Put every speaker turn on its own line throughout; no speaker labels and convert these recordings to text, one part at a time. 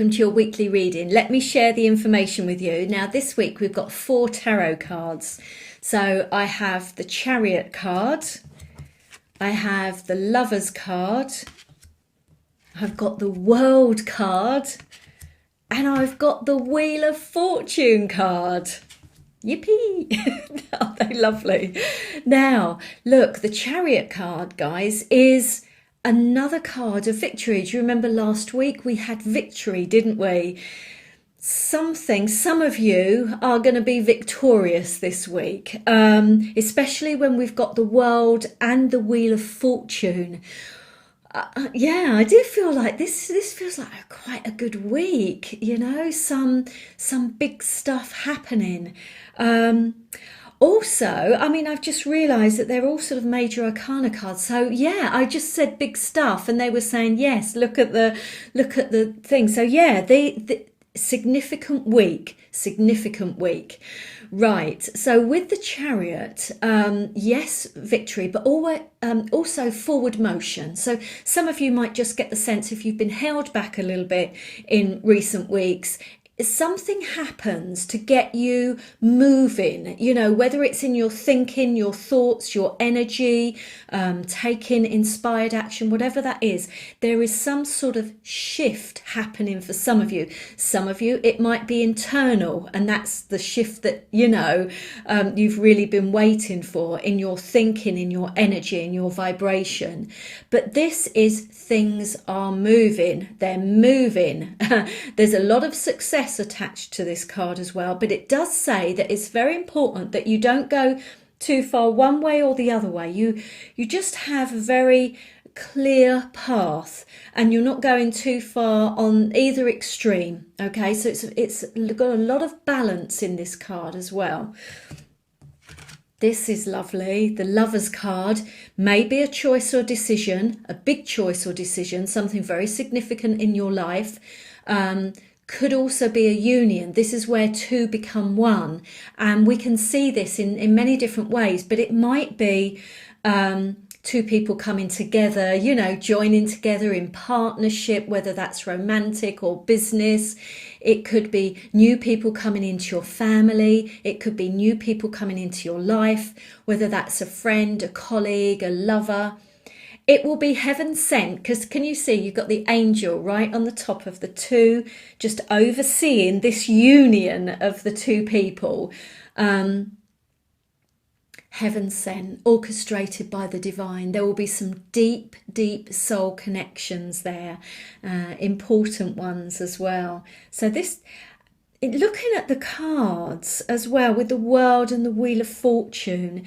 welcome to your weekly reading. Let me share the information with you. Now, this week we've got 4 tarot cards. So I have the Chariot card, I have the Lovers card, I've got the World card, and I've got the Wheel of Fortune card. Yippee! Aren't they lovely? Now, look, the Chariot card, guys, is another card of victory. Do you remember last week we had victory, didn't we? Some of you are going to be victorious this week, especially when we've got the World and the Wheel of Fortune. Yeah, I do feel like this feels like quite a good week, you know, some big stuff happening. Also, I mean, I've just realised that they're all sort of major arcana cards. So yeah, I just said big stuff, and they were saying yes. Look at the thing. So yeah, the significant week. Right. So with the Chariot, yes, victory, but always, also forward motion. So some of you might just get the sense, if you've been held back a little bit in recent weeks, something happens to get you moving, you know, whether it's in your thinking, your thoughts, your energy, taking inspired action, whatever that is, there is some sort of shift happening for some of you. Some of you, it might be internal, and that's the shift that, you know, you've really been waiting for in your thinking, in your energy, in your vibration. But this is things are moving. They're moving. There's a lot of success attached to this card as well, but it does say that it's very important that you don't go too far one way or the other way. You just have a very clear path, and you're not going too far on either extreme. Okay, so it's got a lot of balance in this card as well. This is lovely. The Lovers card may be a choice or decision, a big choice or decision, something very significant in your life. Could also be a union. This is where two become one. And we can see this in many different ways, but it might be two people coming together, you know, joining together in partnership, whether that's romantic or business. It could be new people coming into your family. It could be new people coming into your life, whether that's a friend, a colleague, a lover. It will be heaven sent, because can you see you've got the angel right on the top of the two, just overseeing this union of the two people. Heaven sent, orchestrated by the divine. There will be some deep, deep soul connections there, important ones as well. So this, looking at the cards as well with the World and the Wheel of Fortune,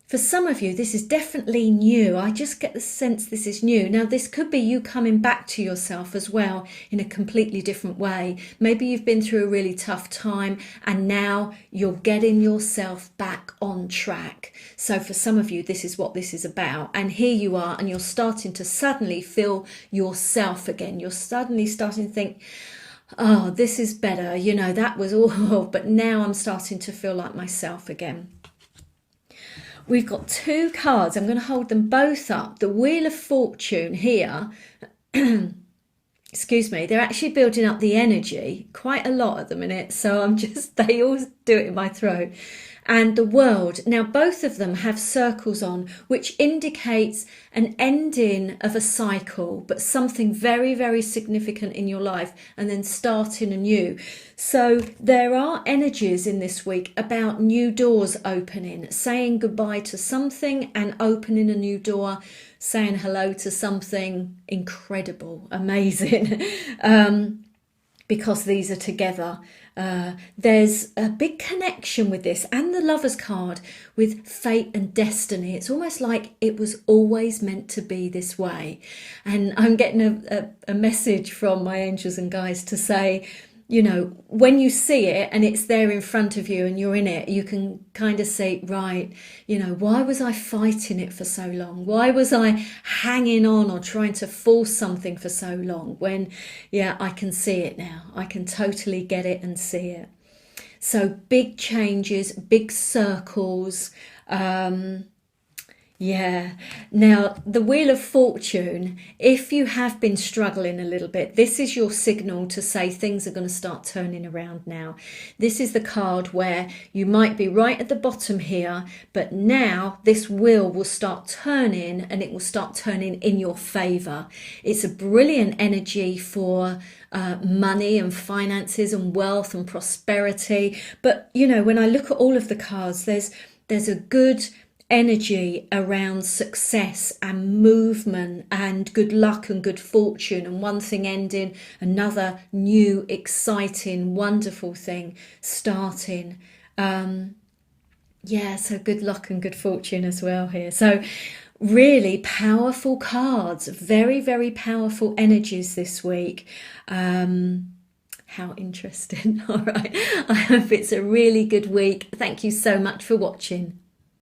for some of you, this is definitely new. I just get the sense this is new. Now, this could be you coming back to yourself as well in a completely different way. Maybe you've been through a really tough time and now you're getting yourself back on track. So for some of you, this is what this is about. And here you are, and you're starting to suddenly feel yourself again. You're suddenly starting to think, oh, this is better. You know, that was all, but now I'm starting to feel like myself again. We've got 2 cards. I'm going to hold them both up. The Wheel of Fortune here, excuse me, they're actually building up the energy quite a lot at the minute. So they always do it in my throat. And the World. Now, both of them have circles on, which indicates an ending of a cycle, but something very, very significant in your life, and then starting anew. So there are energies in this week about new doors opening, saying goodbye to something and opening a new door, saying hello to something incredible, amazing, because these are together. There's a big connection with this, and the Lovers card with fate and destiny. It's almost like it was always meant to be this way. And I'm getting a message from my angels and guides to say, you know, when you see it and it's there in front of you and you're in it, you can kind of say, right, you know, why was I fighting it for so long? Why was I hanging on or trying to force something for so long? When, yeah, I can see it now. I can totally get it and see it. So big changes, big circles. Yeah. Now, the Wheel of Fortune, if you have been struggling a little bit, this is your signal to say things are going to start turning around now. This is the card where you might be right at the bottom here, but now this wheel will start turning and it will start turning in your favor. It's a brilliant energy for money and finances and wealth and prosperity. But, you know, when I look at all of the cards, there's a good energy around success and movement and good luck and good fortune, and one thing ending, another new, exciting, wonderful thing starting. Yeah, so good luck and good fortune as well here. So, really powerful cards, very, very powerful energies this week. How interesting. All right. I hope it's a really good week. Thank you so much for watching.